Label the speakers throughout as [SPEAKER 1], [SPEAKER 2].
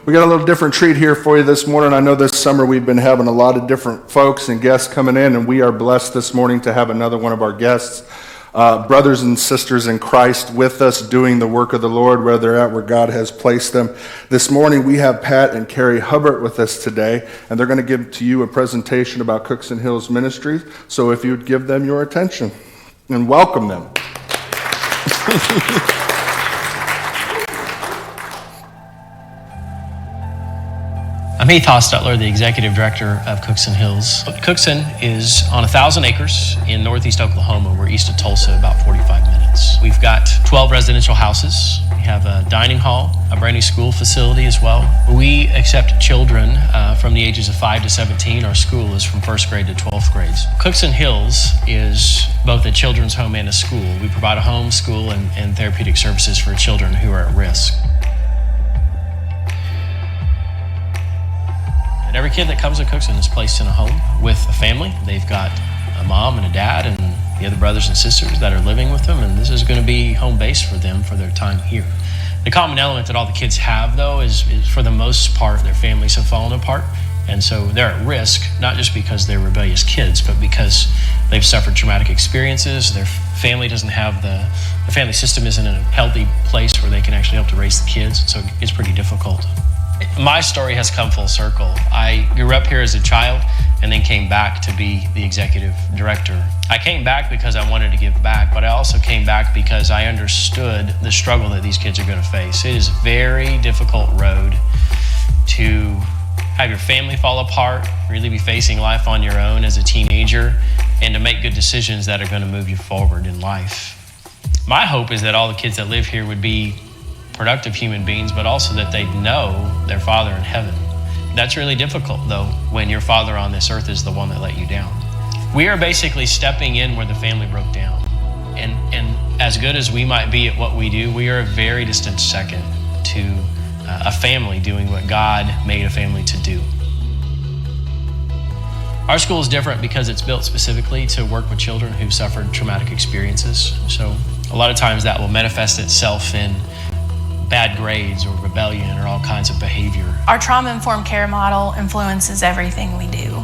[SPEAKER 1] We got a little different treat here for you this morning. I know this summer we've been having a lot of different folks and guests coming in, and we are blessed this morning to have another one of our guests, brothers and sisters in Christ with us doing the work of the Lord where they're at, where God has placed them. This morning we have Pat and Kerry Hubbartt with us today, and they're going to give to you a presentation about Cookson Hills Ministries. So if you'd give them your attention and welcome them.
[SPEAKER 2] I'm Heath Hostetler, the Executive Director of Cookson Hills. Cookson is on 1,000 acres in northeast Oklahoma. We're east of Tulsa, about 45 minutes. We've got 12 residential houses. We have a dining hall, a brand new school facility as well. We accept children from the ages of 5 to 17. Our school is from first grade to 12th grades. Cookson Hills is both a children's home and a school. We provide a home, school, and therapeutic services for children who are at risk. And every kid that comes to Cookson is placed in a home with a family. They've got a mom and a dad and the other brothers and sisters that are living with them, and this is going to be home base for them for their time here. The common element that all the kids have, though, is for the most part, their families have fallen apart, and so they're at risk, not just because they're rebellious kids, but because they've suffered traumatic experiences. Their family doesn't have the family system isn't in a healthy place where they can actually help to raise the kids, so it's pretty difficult. My story has come full circle. I grew up here as a child and then came back to be the executive director. I came back because I wanted to give back, but I also came back because I understood the struggle that these kids are going to face. It is a very difficult road to have your family fall apart, really be facing life on your own as a teenager, and to make good decisions that are going to move you forward in life. My hope is that all the kids that live here would be productive human beings, but also that they know their Father in heaven. That's really difficult, though, when your Father on this earth is the one that let you down. We are basically stepping in where the family broke down. And as good as we might be at what we do, we are a very distant second to a family doing what God made a family to do. Our school is different because it's built specifically to work with children who've suffered traumatic experiences. So a lot of times that will manifest itself in bad grades or rebellion or all kinds of behavior.
[SPEAKER 3] Our trauma-informed care model influences everything we do.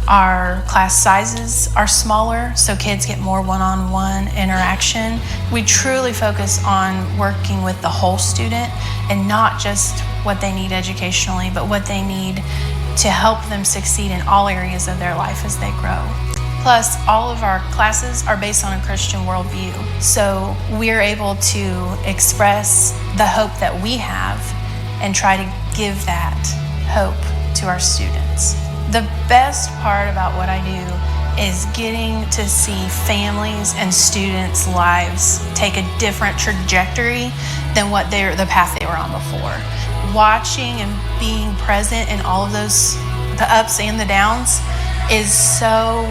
[SPEAKER 3] Our class sizes are smaller, so kids get more one-on-one interaction. We truly focus on working with the whole student and not just what they need educationally, but what they need to help them succeed in all areas of their life as they grow. Plus, all of our classes are based on a Christian worldview. So we're able to express the hope that we have and try to give that hope to our students. The best part about what I do is getting to see families and students' lives take a different trajectory than the path they were on before. Watching and being present in all of those, the ups and the downs, is so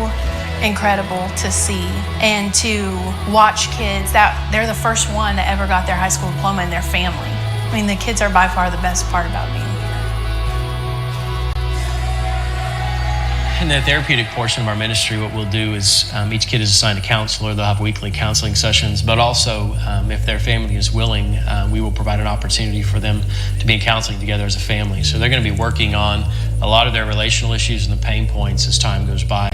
[SPEAKER 3] incredible to see, and to watch kids that they're the first one that ever got their high school diploma in their family. I mean, the kids are by far the best part about being here.
[SPEAKER 2] In the therapeutic portion of our ministry, what we'll do is each kid is assigned a counselor. They'll have weekly counseling sessions, but also if their family is willing, we will provide an opportunity for them to be in counseling together as a family. So they're going to be working on a lot of their relational issues and the pain points as time goes by.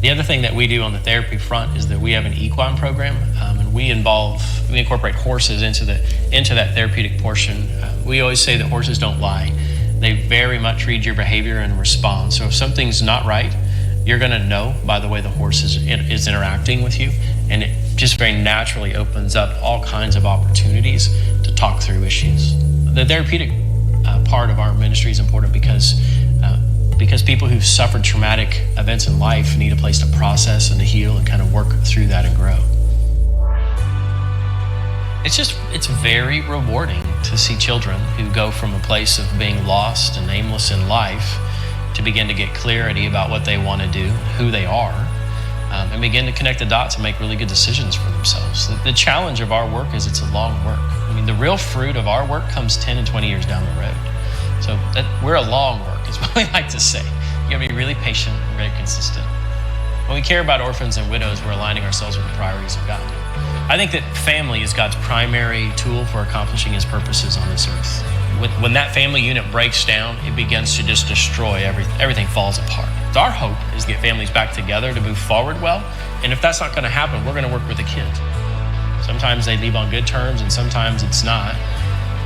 [SPEAKER 2] The other thing that we do on the therapy front is that we have an equine program, and we incorporate horses into that therapeutic portion. We always say that horses don't lie. They very much read your behavior and respond. So if something's not right, you're going to know by the way the horse is interacting with you, and it just very naturally opens up all kinds of opportunities to talk through issues. The therapeutic part of our ministry is important because people who've suffered traumatic events in life need a place to process and to heal and kind of work through that and grow. It's very rewarding to see children who go from a place of being lost and aimless in life to begin to get clarity about what they want to do, who they are, and begin to connect the dots and make really good decisions for themselves. The challenge of our work is it's a long work. I mean, the real fruit of our work comes 10 and 20 years down the road. So we're a long work, is what we like to say. You gotta be really patient and very consistent. When we care about orphans and widows, we're aligning ourselves with the priorities of God. I think that family is God's primary tool for accomplishing his purposes on this earth. when that family unit breaks down, it begins to just destroy everything falls apart. So our hope is to get families back together to move forward well. And if that's not going to happen, we're going to work with the kids. Sometimes they leave on good terms and sometimes it's not.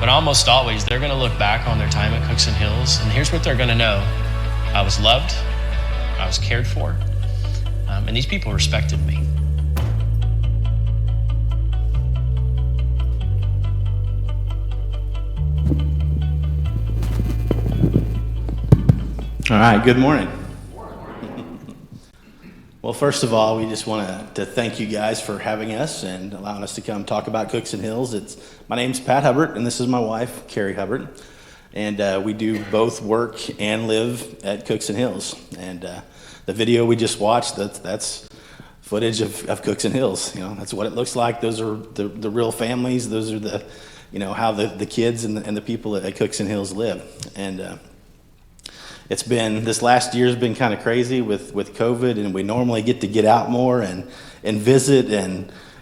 [SPEAKER 2] But almost always they're going to look back on their time at Cookson Hills, and here's what they're going to know. I was loved, I was cared for, and these people respected me.
[SPEAKER 4] All right, good morning. Well, first of all, we just want to thank you guys for having us and allowing us to come talk about Cookson Hills. My name's Pat Hubbartt, and this is my wife, Kerry Hubbartt. And we do both work and live at Cookson Hills. And the video we just watched, that's footage of Cookson Hills. You know, that's what it looks like. Those are the real families. Those are how the kids and the people at Cookson Hills live. And this last year's been kind of crazy with COVID, and we normally get out more and visit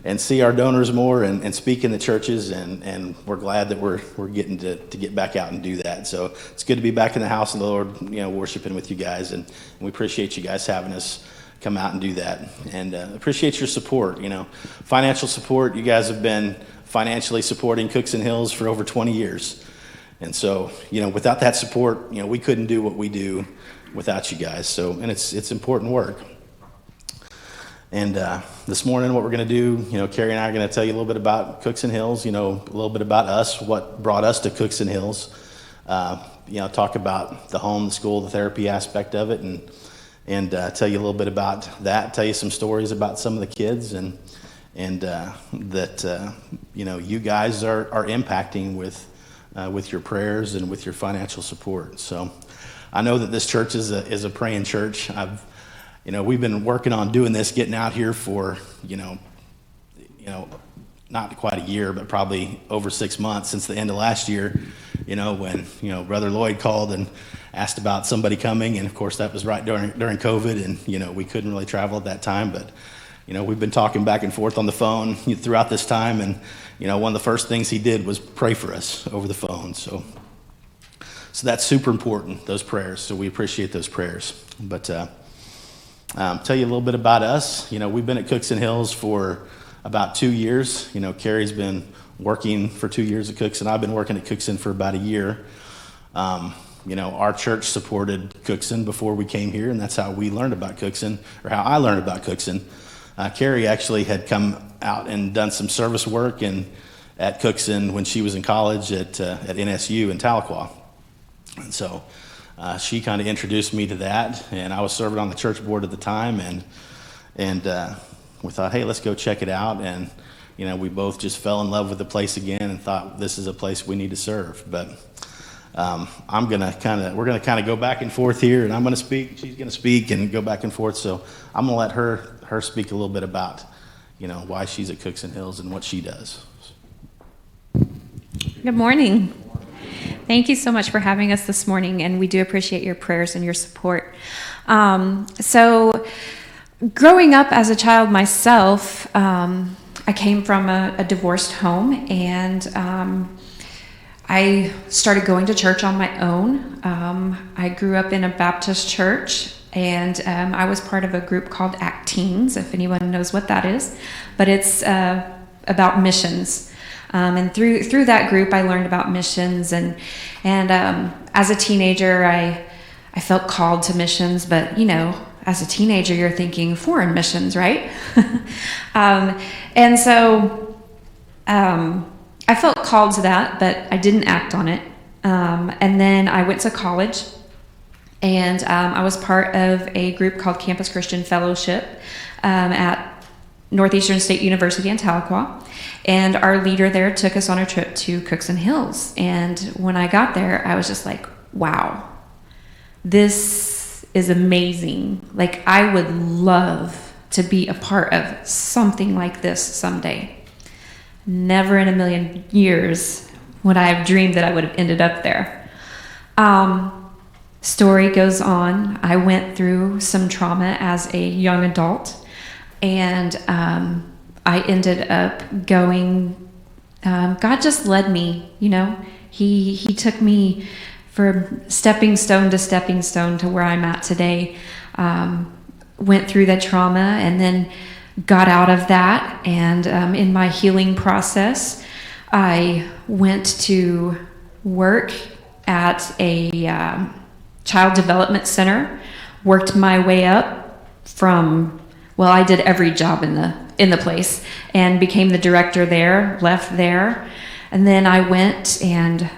[SPEAKER 4] and see our donors more and speak in the churches, and we're glad that we're getting to get back out and do that. So it's good to be back in the house of the Lord, worshiping with you guys, and we appreciate you guys having us come out and do that, and appreciate your support. Financial support. You guys have been financially supporting Cookson Hills for over 20 years. And so, without that support, we couldn't do what we do without you guys. So, and it's important work. And this morning, what we're going to do, Kerry and I are going to tell you a little bit about Cookson Hills, a little bit about us, what brought us to Cookson Hills. Talk about the home, the school, the therapy aspect of it, and tell you a little bit about that. Tell you some stories about some of the kids, and that you guys are impacting with your prayers and with your financial support. So I know that this church is a praying church. We've been working on doing this, getting out here for, not quite a year, but probably over 6 months since the end of last year, when, Brother Lloyd called and asked about somebody coming. And of course that was right during COVID, and, we couldn't really travel at that time, but we've been talking back and forth on the phone throughout this time, and one of the first things he did was pray for us over the phone. So that's super important, those prayers. So we appreciate those prayers. But tell you a little bit about us. We've been at Cookson Hills for about 2 years. Kerry's been working for 2 years at Cookson. I've been working at Cookson for about a year. Our church supported Cookson before we came here, and that's how we learned about Cookson, or how I learned about Cookson. Kerry actually had come out and done some service work at Cookson when she was in college at NSU in Tahlequah. And so she kind of introduced me to that, and I was serving on the church board at the time, and we thought, hey, let's go check it out. And we both just fell in love with the place again and thought this is a place we need to serve. But we're gonna kind of go back and forth here, and I'm gonna speak, she's gonna speak, and go back and forth. So I'm gonna let her speak a little bit about why she's at Cookson Hills and what she does.
[SPEAKER 5] Good morning. Thank you so much for having us this morning, and we do appreciate your prayers and your support. So growing up as a child myself, I came from a divorced home, and I started going to church on my own. I grew up in a Baptist church, and I was part of a group called ACT Teens, if anyone knows what that is. But it's about missions. And through that group, I learned about missions. And as a teenager, I felt called to missions. But, as a teenager, you're thinking foreign missions, right? And so I felt called to that, but I didn't act on it. And then I went to college. And I was part of a group called Campus Christian Fellowship at Northeastern State University in Tahlequah. And our leader there took us on a trip to Cookson Hills. And when I got there, I was just like, wow, this is amazing. Like, I would love to be a part of something like this someday. Never in a million years would I have dreamed that I would have ended up there. Story goes on. I went through some trauma as a young adult, and I ended up going, God just led me, He took me from stepping stone to where I'm at today. Went through that trauma and then got out of that. And in my healing process, I went to work at a child development center, worked my way up from, well, I did every job in the place and became the director there, left there. And then I went and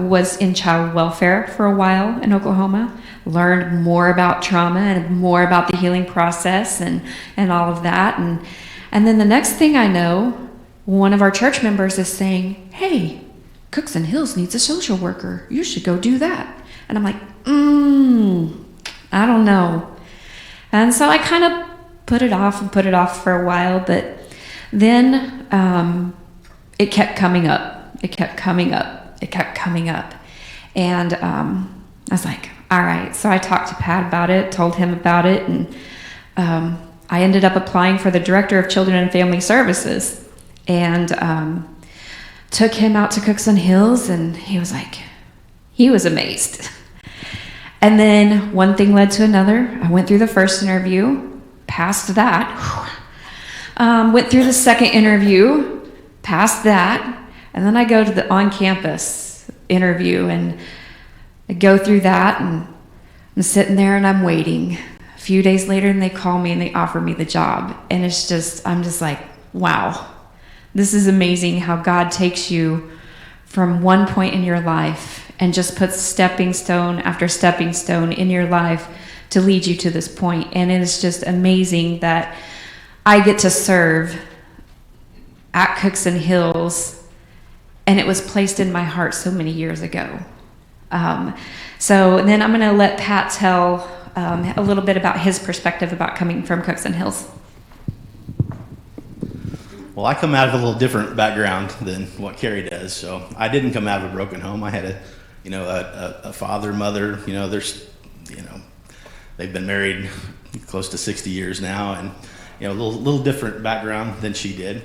[SPEAKER 5] was in child welfare for a while in Oklahoma, learned more about trauma and more about the healing process and all of that. And then the next thing I know, one of our church members is saying, hey, Cookson Hills needs a social worker. You should go do that. And I'm like, I don't know. And so I kind of put it off for a while, but then it kept coming up. And I was like, all right. So I talked to Pat about it, told him about it, and I ended up applying for the Director of Children and Family Services, and took him out to Cookson Hills, and he was amazed. And then one thing led to another. I went through the first interview, passed that. Went through the second interview, passed that. And then I go to the on-campus interview, and I go through that, and I'm sitting there and I'm waiting. A few days later, and they call me and they offer me the job. And I'm just like, wow, this is amazing how God takes you from one point in your life and just puts stepping stone after stepping stone in your life to lead you to this point. And it is just amazing that I get to serve at Cookson Hills, and it was placed in my heart so many years ago. So then I'm going to let Pat tell a little bit about his perspective about coming from Cookson Hills.
[SPEAKER 4] Well, I come out of a little different background than what Kerry does. So I didn't come out of a broken home. I had a father, mother. They've been married close to 60 years now, and a little different background than she did.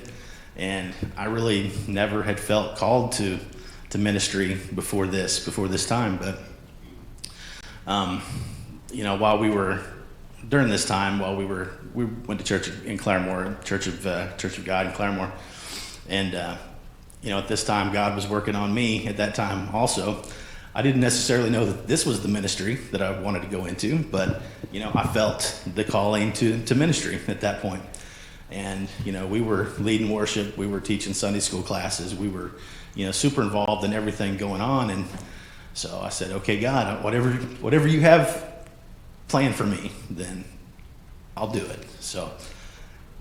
[SPEAKER 4] And I really never had felt called to ministry before this time. But during this time, we went to church in Claremore, Church of God in Claremore, and at this time God was working on me at that time also. I didn't necessarily know that this was the ministry that I wanted to go into, but I felt the calling to ministry at that point. And we were leading worship, we were teaching Sunday school classes, we were super involved in everything going on. And so I said, okay, God, whatever you have planned for me, then I'll do it. So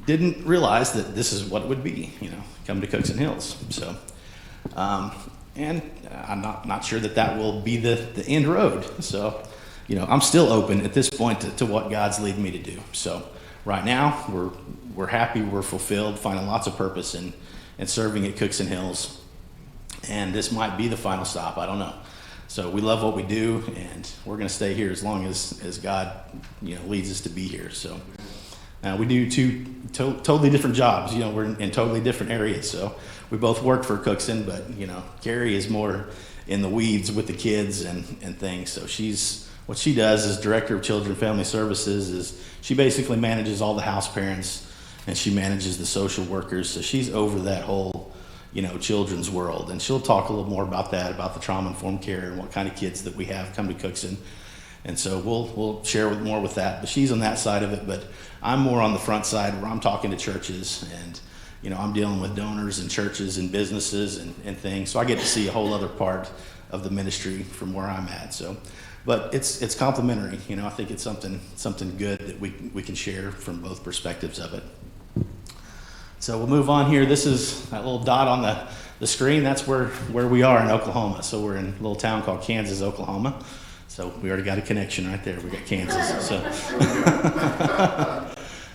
[SPEAKER 4] didn't realize that this is what it would be, come to Cookson Hills. So and I'm not sure that will be the end road. So I'm still open at this point to what God's leading me to do. So right now we're happy, we're fulfilled, finding lots of purpose in serving at Cookson Hills. And this might be the final stop, I don't know. So we love what we do, and we're going to stay here as long as God leads us to be here. So we do two totally different jobs. We're in totally different areas. So we both work for Cookson, but Kerry is more in the weeds with the kids and things. So what she does as Director of Children and Family Services is she basically manages all the house parents, and she manages the social workers. So she's over that whole children's world, and she'll talk a little more about that, about the trauma-informed care and what kind of kids that we have come to Cookson. And so we'll share more with that, but she's on that side of it. But I'm more on the front side where I'm talking to churches, and I'm dealing with donors and churches and businesses and things. So I get to see a whole other part of the ministry from where I'm at. So, but it's complementary. I think it's something good that we can share from both perspectives of it. So we'll move on here. This is that little dot on the screen. That's where we are in Oklahoma. So we're in a little town called Kansas, Oklahoma. So we already got a connection right there. We got Kansas.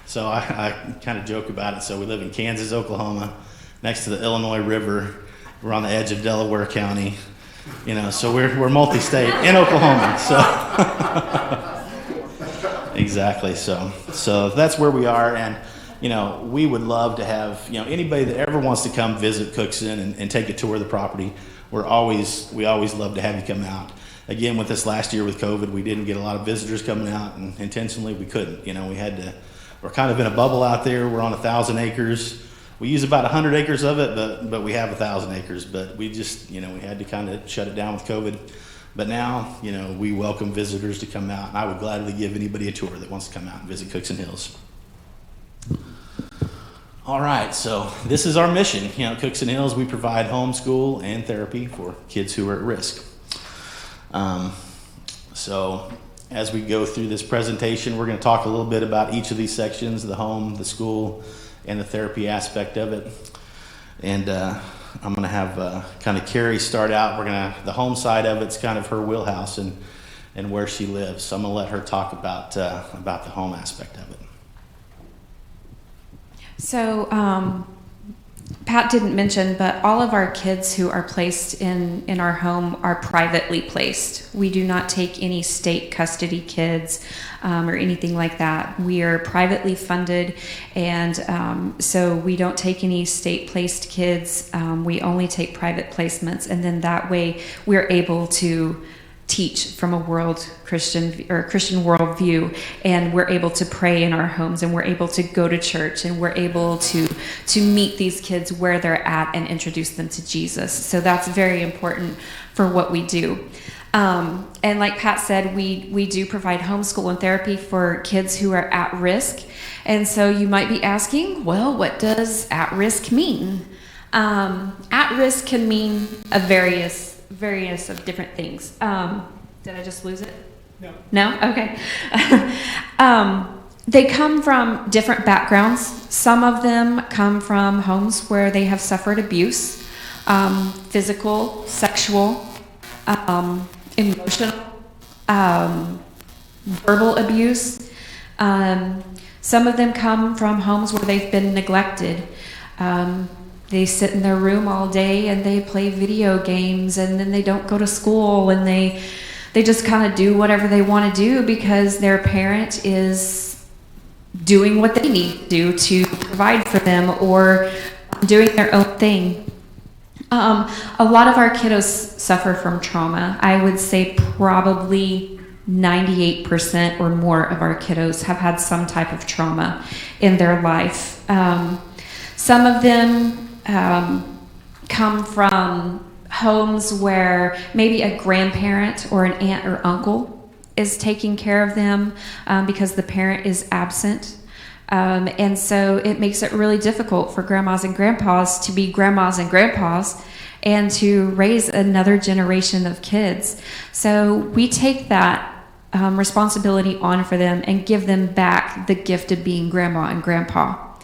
[SPEAKER 4] So I kind of joke about it. So we live in Kansas, Oklahoma, next to the Illinois River. We're on the edge of Delaware County. So we're multi-state in Oklahoma. So exactly. So that's where we are. And we would love to have, anybody that ever wants to come visit Cookson and take a tour of the property. we always love to have you come out. Again, with this last year with COVID, we didn't get a lot of visitors coming out, and intentionally we couldn't. We're kind of in a bubble out there. We're on 1,000 acres. We use about 100 acres of it, but we have 1,000 acres. But we just, we had to kind of shut it down with COVID. But now, we welcome visitors to come out, and I would gladly give anybody a tour that wants to come out and visit Cookson Hills. All right, so this is our mission. Cookson Hills, we provide homeschool and therapy for kids who are at risk. So as we go through this presentation, we're going to talk a little bit about each of these sections, the home, the school, and the therapy aspect of it. And I'm going to have kind of Kerry start out. The home side of it's kind of her wheelhouse and where she lives. So I'm going to let her talk about the home aspect of it.
[SPEAKER 5] So, Pat didn't mention, but all of our kids who are placed in our home are privately placed. We do not take any state custody kids or anything like that. We are privately funded, and so we don't take any state-placed kids. We only take private placements, and then that way we're able to teach from a Christian worldview, and we're able to pray in our homes, and we're able to go to church, and we're able to meet these kids where they're at and introduce them to Jesus. So that's very important for what we do. And like Pat said, we do provide homeschool and therapy for kids who are at risk. And so you might be asking, well, what does at risk mean? At risk can mean various of different things. Did I just lose it? No. No? Okay. They come from different backgrounds. Some of them come from homes where they have suffered abuse, physical, sexual, emotional, verbal abuse. Some of them come from homes where they've been neglected. They sit in their room all day and they play video games, and then they don't go to school, and they just kind of do whatever they want to do because their parent is doing what they need to do to provide for them or doing their own thing. A lot of our kiddos suffer from trauma. I would say probably 98% or more of our kiddos have had some type of trauma in their life. Some of them come from homes where maybe a grandparent or an aunt or uncle is taking care of them because the parent is absent. And so it makes it really difficult for grandmas and grandpas to be grandmas and grandpas and to raise another generation of kids. So we take that responsibility on for them and give them back the gift of being grandma and grandpa.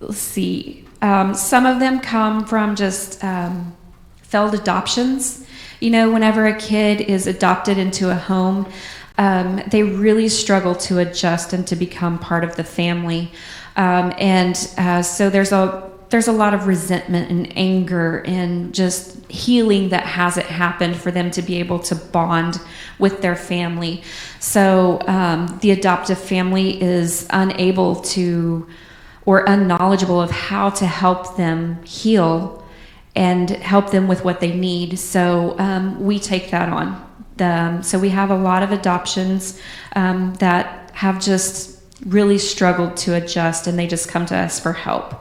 [SPEAKER 5] Let's see. Some of them come from just failed adoptions. Whenever a kid is adopted into a home, they really struggle to adjust and to become part of the family. So there's a lot of resentment and anger and just healing that hasn't happened for them to be able to bond with their family. So the adoptive family is unable to or unknowledgeable of how to help them heal and help them with what they need. So we take that on. So we have a lot of adoptions that have just really struggled to adjust, and they just come to us for help.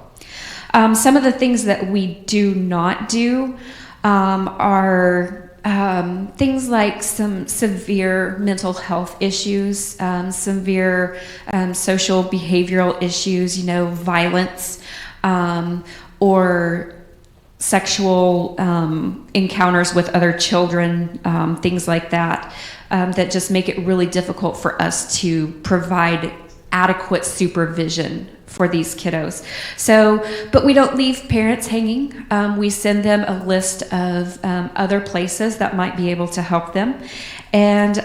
[SPEAKER 5] Some of the things that we do not do are things like some severe mental health issues, severe social behavioral issues, violence, or sexual encounters with other children, things like that, that just make it really difficult for us to provide adequate supervision for these kiddos. But we don't leave parents hanging. We send them a list of other places that might be able to help them. And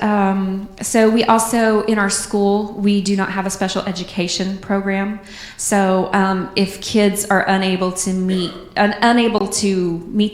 [SPEAKER 5] so we also, in our school, we do not have a special education program. So if kids are unable to meet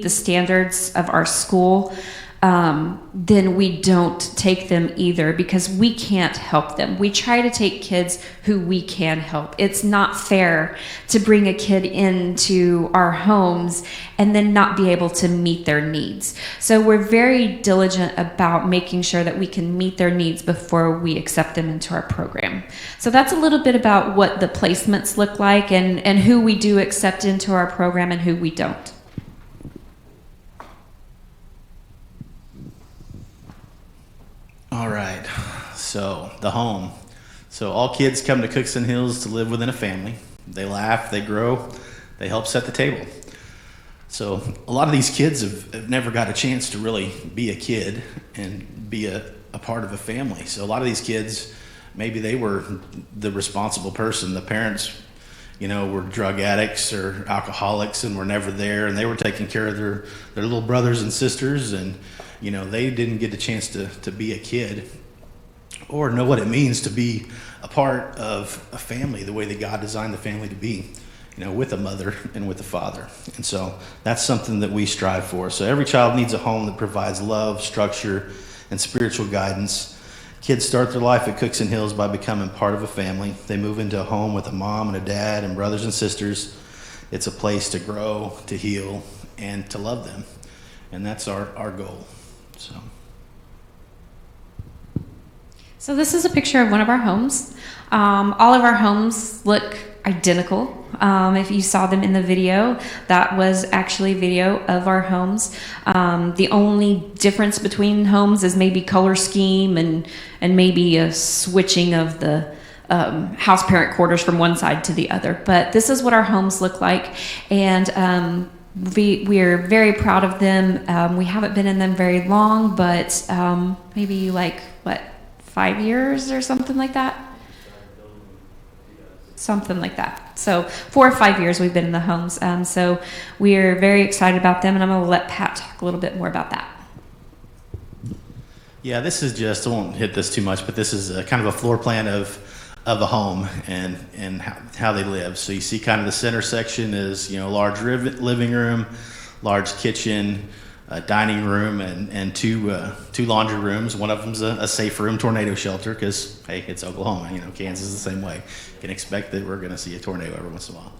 [SPEAKER 5] the standards of our school, then we don't take them either, because we can't help them. We try to take kids who we can help. It's not fair to bring a kid into our homes and then not be able to meet their needs. So we're very diligent about making sure that we can meet their needs before we accept them into our program. So that's a little bit about what the placements look like, and who we do accept into our program and who we don't.
[SPEAKER 4] All right, so the home. So all kids come to Cookson Hills to live within a family. They laugh, they grow, they help set the table. So a lot of these kids have never got a chance to really be a kid and be a part of a family. So a lot of these kids, maybe they were the responsible person. The parents, were drug addicts or alcoholics and were never there, and they were taking care of their little brothers and sisters, and they didn't get a chance to be a kid or know what it means to be a part of a family the way that God designed the family to be, with a mother and with a father. And so that's something that we strive for. So every child needs a home that provides love, structure, and spiritual guidance. Kids start their life at Cookson Hills by becoming part of a family. They move into a home with a mom and a dad and brothers and sisters. It's a place to grow, to heal, and to love them. And that's our goal.
[SPEAKER 5] So this is a picture of one of our homes. All of our homes look identical. If you saw them in the video, that was actually video of our homes. The only difference between homes is maybe color scheme and maybe a switching of the house parent quarters from one side to the other. But this is what our homes look like, and we're very proud of them. We haven't been in them very long, but maybe 5 years or something like that. Something like that. So 4 or 5 years we've been in the homes. So we're very excited about them, and I'm going to let Pat talk a little bit more about that.
[SPEAKER 4] Yeah, this is just, I won't hit this too much, but this is kind of a floor plan of a home and how they live. So you see kind of the center section is, large living room, large kitchen, a dining room, and two laundry rooms. One of them's a safe room, tornado shelter, because, hey, it's Oklahoma. Kansas is the same way. You can expect that we're going to see a tornado every once in a while.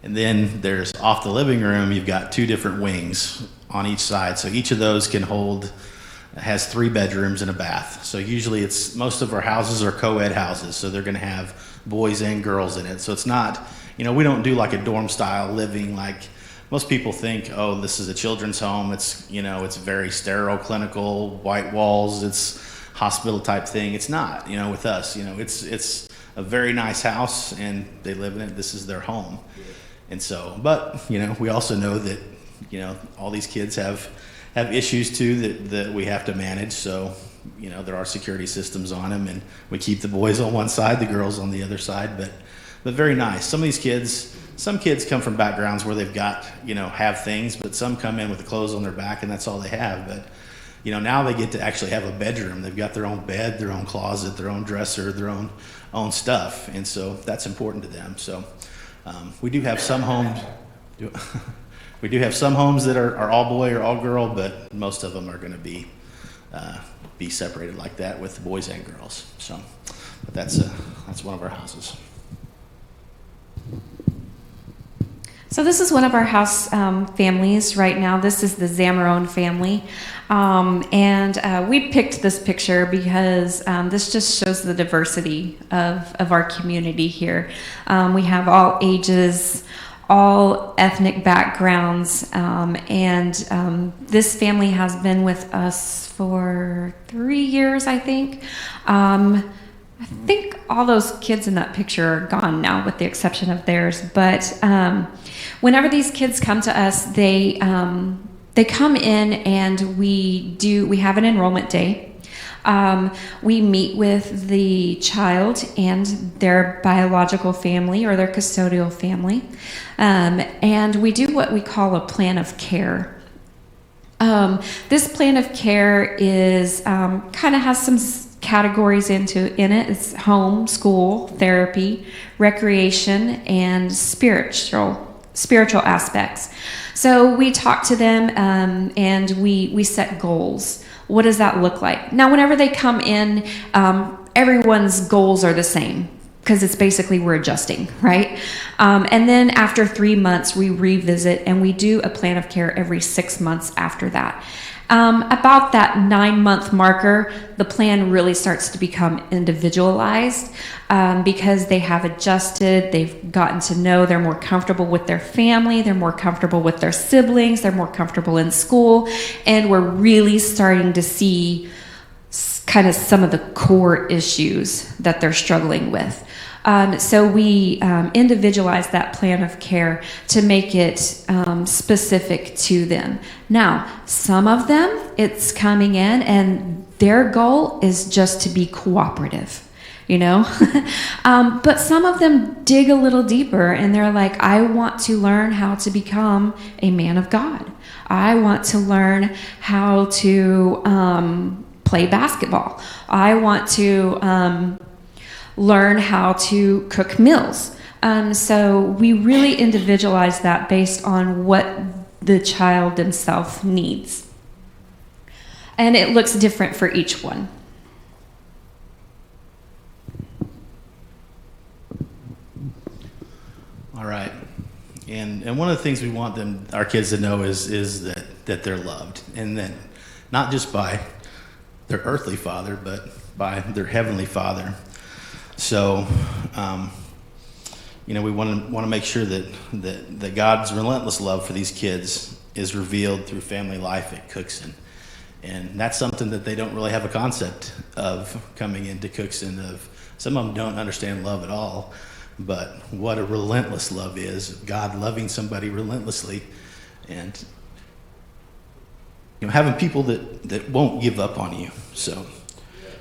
[SPEAKER 4] And then there's off the living room, you've got 2 different wings on each side. So each of those has 3 bedrooms and a bath. So usually most of our houses are co-ed houses, so they're going to have boys and girls in it. So it's not, we don't do like a dorm style living like most people think. Oh, this is a children's home. It's, it's very sterile, clinical, white walls. It's hospital type thing. It's not, with us, it's a very nice house and they live in it. This is their home. And so, but, we also know that, all these kids have issues too that we have to manage. So, there are security systems on them, and we keep the boys on one side, the girls on the other side, but very nice. Some kids come from backgrounds where they've got, have things, but some come in with the clothes on their back and that's all they have. But, now they get to actually have a bedroom. They've got their own bed, their own closet, their own dresser, their own stuff. And so that's important to them. So we do have some homes. We do have some homes that are all boy or all girl, but most of them are going to be separated like that with boys and girls. So but that's one of our houses.
[SPEAKER 5] So this is one of our house families right now. This is the Zamarone family. And we picked this picture because this just shows the diversity of our community here. We have all ages, all ethnic backgrounds, and this family has been with us for 3 years, I think. I think all those kids in that picture are gone now, with the exception of theirs. But whenever these kids come to us, they come in and we have an enrollment day. We meet with the child and their biological family or their custodial family, and we do what we call a plan of care. This plan of care is kind of has some categories in it. It's home, school, therapy, recreation, and spiritual spiritual aspects. So we talk to them, and we set goals. What does that look like? Now, whenever they come in, everyone's goals are the same, because it's basically we're adjusting, right? And then after 3 months, we revisit, and we do a plan of care every 6 months after that. About that 9-month marker, the plan really starts to become individualized, because they have adjusted, they've gotten to know, they're more comfortable with their family, they're more comfortable with their siblings, they're more comfortable in school, and we're really starting to see kind of some of the core issues that they're struggling with. So we individualize that plan of care to make it specific to them. Now, some of them, it's coming in and their goal is just to be cooperative, you know? But some of them dig a little deeper and they're like, I want to learn how to become a man of God. I want to learn how to play basketball. I want to learn how to cook meals. So we really individualize that based on what the child themselves needs. And it looks different for each one.
[SPEAKER 4] All right. And one of the things we want our kids to know is that they're loved, and that not just by their earthly father, but by their heavenly Father. So, we want to make sure that God's relentless love for these kids is revealed through family life at Cookson. And that's something that they don't really have a concept of coming into Cookson. Some of them don't understand love at all, but what a relentless love is, God loving somebody relentlessly, and having people that won't give up on you. So,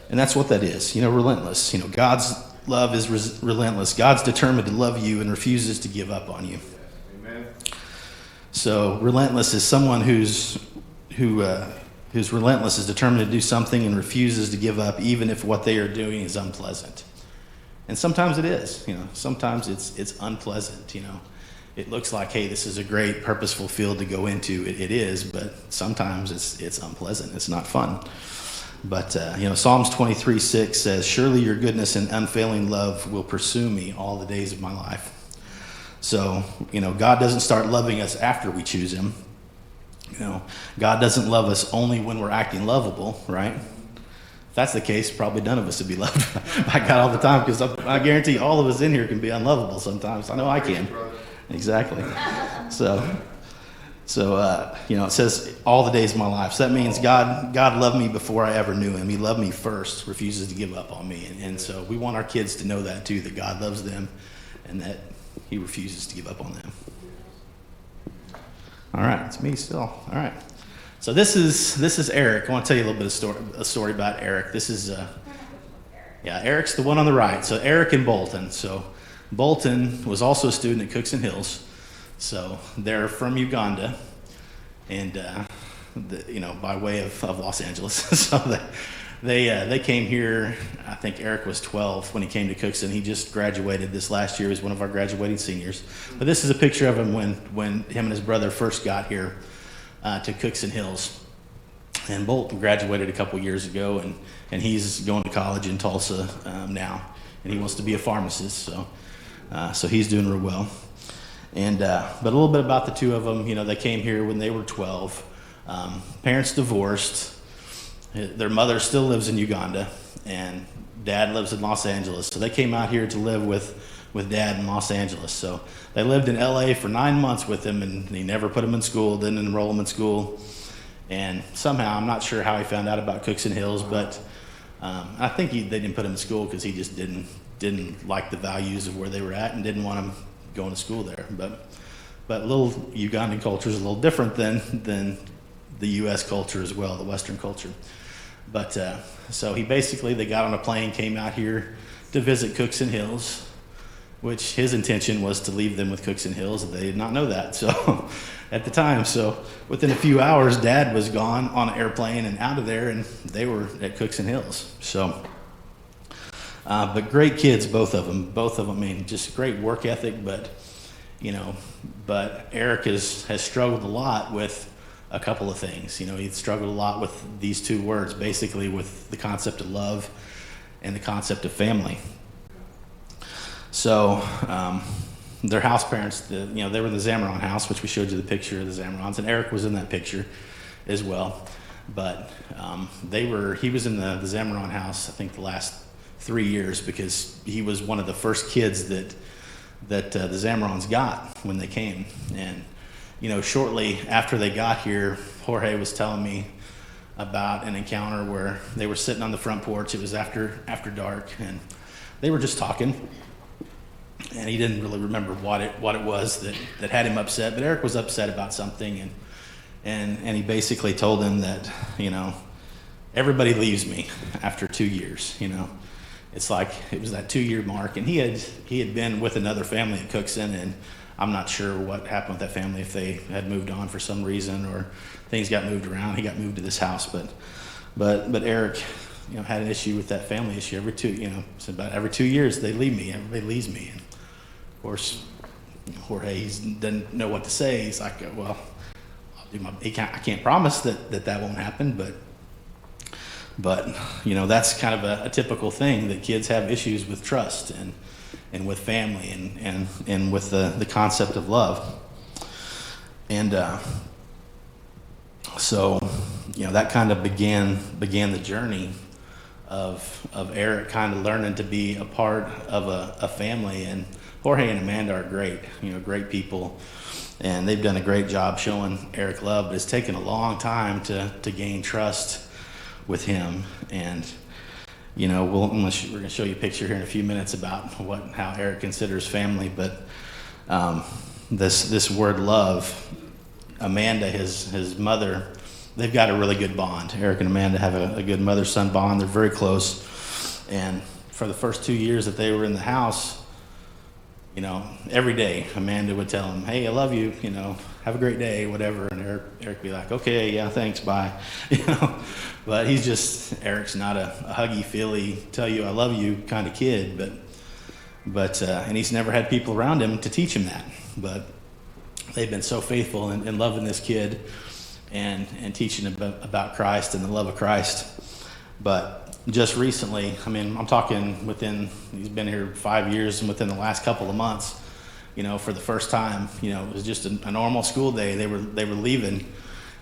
[SPEAKER 4] and that's what that is, relentless. God's love is relentless. God's determined to love you and refuses to give up on you. Amen. So relentless is someone who's relentless, is determined to do something and refuses to give up, even if what they are doing is unpleasant. And sometimes it is, sometimes it's unpleasant, It looks like, hey, this is a great purposeful field to go into. It is, but sometimes it's unpleasant. It's not fun. But, Psalms 23:6 says, surely your goodness and unfailing love will pursue me all the days of my life. So, God doesn't start loving us after we choose him. God doesn't love us only when we're acting lovable, right? If that's the case, probably none of us would be loved by God all the time, because I guarantee all of us in here can be unlovable sometimes. I know I can. Exactly. So, it says all the days of my life. So that means God loved me before I ever knew him. He loved me first, refuses to give up on me. And so we want our kids to know that too, that God loves them and that he refuses to give up on them. All right, it's me still. All right. So this is Eric. I want to tell you a little bit of a story about Eric. This is, Eric's the one on the right. So Eric and Bolton. So Bolton was also a student at Cookson Hills. So they're from Uganda, and by way of Los Angeles. So they came here. I think Eric was 12 when he came to Cookson. He just graduated this last year. He was one of our graduating seniors. But this is a picture of him when him and his brother first got here to Cookson Hills. And Bolton graduated a couple years ago, and he's going to college in Tulsa now, and he wants to be a pharmacist. So he's doing real well. And but a little bit about the two of them. They came here when they were 12. Parents divorced. Their mother still lives in Uganda, and dad lives in Los Angeles. So they came out here to live with dad in Los Angeles. So they lived in LA for 9 months with him, and he never put him in school, didn't enroll him in school. And somehow, I'm not sure how he found out about Cookson Hills, but I think they didn't put him in school because he just didn't like the values of where they were at and didn't want him going to school there. But little Ugandan culture is a little different than the U.S. culture as well, the Western culture. But so they got on a plane, came out here to visit Cookson Hills, which his intention was to leave them with Cookson Hills. They did not know that. So at the time, so within a few hours, Dad was gone on an airplane and out of there, and they were at Cookson Hills. So. But great kids, both of them. I mean, just great work ethic. But But Eric has struggled a lot with a couple of things. He's struggled a lot with these two words, basically with the concept of love and the concept of family. So their house parents, they were in the Zamron house, which we showed you the picture of the Zamrons, and Eric was in that picture as well. But he was in the Zamron house, I think, the last 3 years, because he was one of the first kids that the Zamrons got when they came. And shortly after they got here, Jorge was telling me about an encounter where they were sitting on the front porch. It was after dark, and they were just talking. And he didn't really remember what it was that had him upset, but Eric was upset about something, and he basically told him that, everybody leaves me after 2 years. It's like it was that 2-year mark, and he had been with another family at Cookson, and I'm not sure what happened with that family, if they had moved on for some reason or things got moved around. He got moved to this house, but Eric, had an issue with that family issue. So about every 2 years they leave me. Everybody leaves me, and of course, Jorge doesn't know what to say. He's like, well, I can't promise that won't happen, but that's kind of a typical thing, that kids have issues with trust and with family and with the concept of love. And so that kind of began the journey of Eric kind of learning to be a part of a family. And Jorge and Amanda are great, great people, and they've done a great job showing Eric love, but it's taken a long time to gain trust with him. And we're going to show you a picture here in a few minutes about how Eric considers family. But this word love, Amanda, his mother, they've got a really good bond. Eric and Amanda have a good mother-son bond. They're very close. And for the first 2 years that they were in the house, every day Amanda would tell him, "Hey, I love you, have a great day," whatever. And Eric would be like, "Okay, yeah, thanks, bye." But Eric's not a huggy, feely, tell you I love you kind of kid, but and he's never had people around him to teach him that. But they've been so faithful in loving this kid and teaching him about Christ and the love of Christ. But just recently, I'm talking he's been here 5 years, and within the last couple of months, for the first time, it was just a normal school day. They were leaving,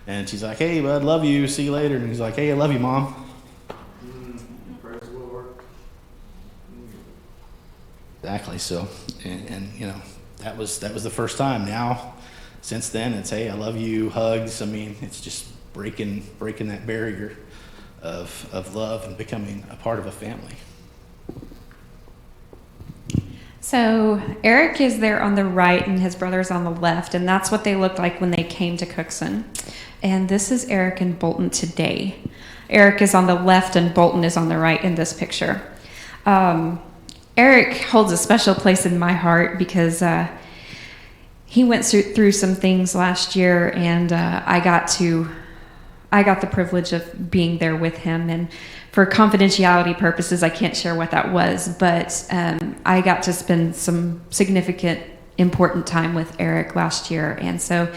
[SPEAKER 4] and she's like, "Hey, bud, love you, see you later." And he's like, "Hey, I love you, Mom."
[SPEAKER 1] Praise the Lord.
[SPEAKER 4] Exactly. So, and that was the first time. Now, since then, it's, "Hey, I love you," hugs. It's just breaking that barrier of love and becoming a part of a family.
[SPEAKER 5] So Eric is there on the right and his brother's on the left, and that's what they looked like when they came to Cookson. And this is Eric and Bolton today. Eric is on the left and Bolton is on the right in this picture. Eric holds a special place in my heart because he went through some things last year, and I got the privilege of being there with him, and for confidentiality purposes, I can't share what that was, but I got to spend some significant, important time with Eric last year, and so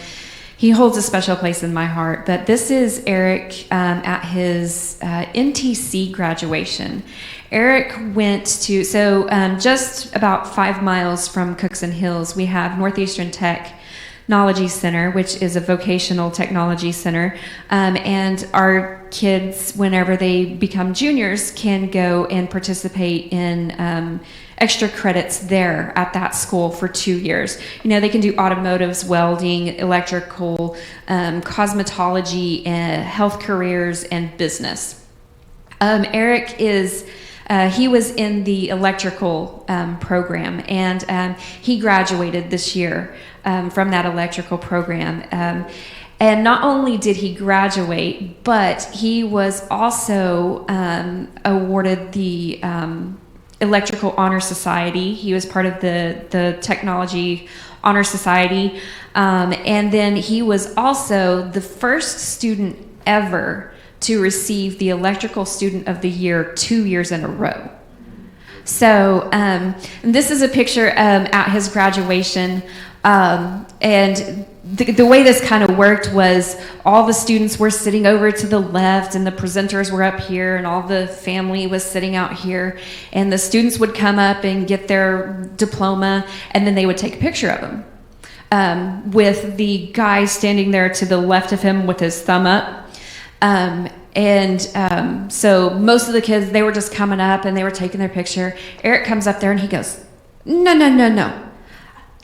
[SPEAKER 5] he holds a special place in my heart. But this is Eric at his NTC graduation. Eric went to, just about 5 miles from Cookson Hills, we have Northeastern Technology Center, which is a vocational technology center, and our kids, whenever they become juniors, can go and participate in extra credits there at that school for 2 years. They can do automotives, welding, electrical, cosmetology, health careers, and business. Eric he was in the electrical program, and he graduated this year from that electrical program. And not only did he graduate, but he was also awarded the Electrical Honor Society. He was part of the Technology Honor Society. And then he was also the first student ever to receive the Electrical Student of the Year 2 years in a row. So this is a picture at his graduation, and the way this kind of worked was all the students were sitting over to the left and the presenters were up here and all the family was sitting out here, and the students would come up and get their diploma, and then they would take a picture of them with the guy standing there to the left of him with his thumb up. So most of the kids, they were just coming up and they were taking their picture. Eric comes up there and he goes, no.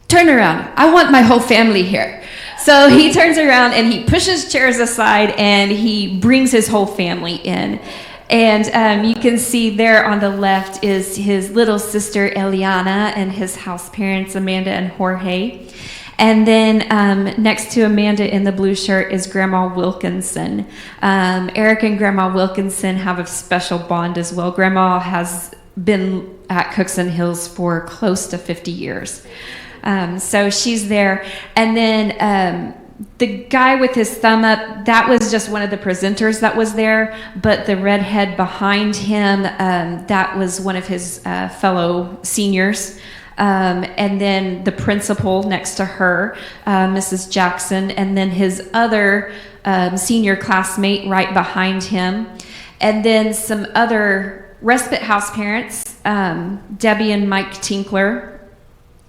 [SPEAKER 5] Turn around. I want my whole family here. So he turns around and he pushes chairs aside and he brings his whole family in. And you can see there on the left is his little sister Eliana and his house parents Amanda and Jorge. And then next to Amanda in the blue shirt is Grandma Wilkinson. Eric and Grandma Wilkinson have a special bond as well. Grandma has been at Cookson Hills for close to 50 years. So she's there. And then the guy with his thumb up, that was just one of the presenters that was there. But the redhead behind him, that was one of his fellow seniors. And then the principal next to her, Mrs. Jackson, and then his other senior classmate right behind him. And then some other respite house parents, Debbie and Mike Tinkler,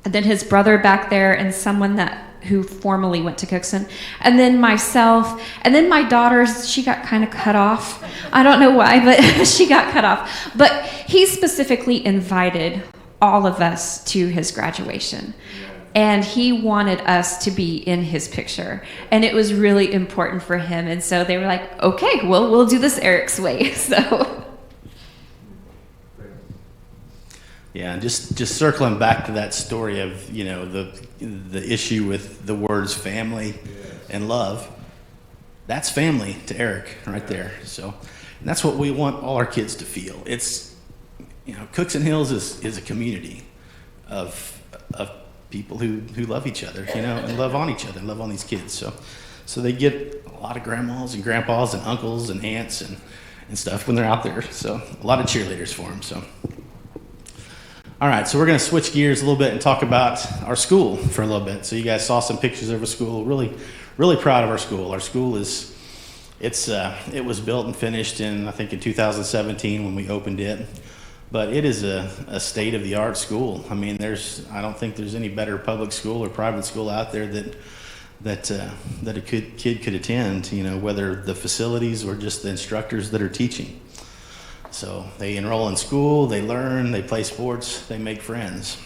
[SPEAKER 5] and then his brother back there, and someone who formerly went to Cookson, and then myself, and then my daughter, she got kind of cut off. I don't know why, but she got cut off. But he specifically invited all of us to his graduation. And he wanted us to be in his picture. And it was really important for him. And so they were like, okay, well, we'll do this Eric's way. So.
[SPEAKER 4] Yeah, and just circling back to that story of, the issue with the words family and love, that's family to Eric right there. So, and that's what we want all our kids to feel. It's, Cookson Hills is a community of people who love each other, and love on each other and love on these kids. So they get a lot of grandmas and grandpas and uncles and aunts and stuff when they're out there. So a lot of cheerleaders for them. So. All right, so we're going to switch gears a little bit and talk about our school for a little bit. So you guys saw some pictures of our school. Really, really proud of our school. Our school it was built and finished in 2017 when we opened it. But it is a state-of-the-art school. I mean, I don't think there's any better public school or private school out there that a kid could attend. Whether the facilities or just the instructors that are teaching. So they enroll in school, they learn, they play sports, they make friends.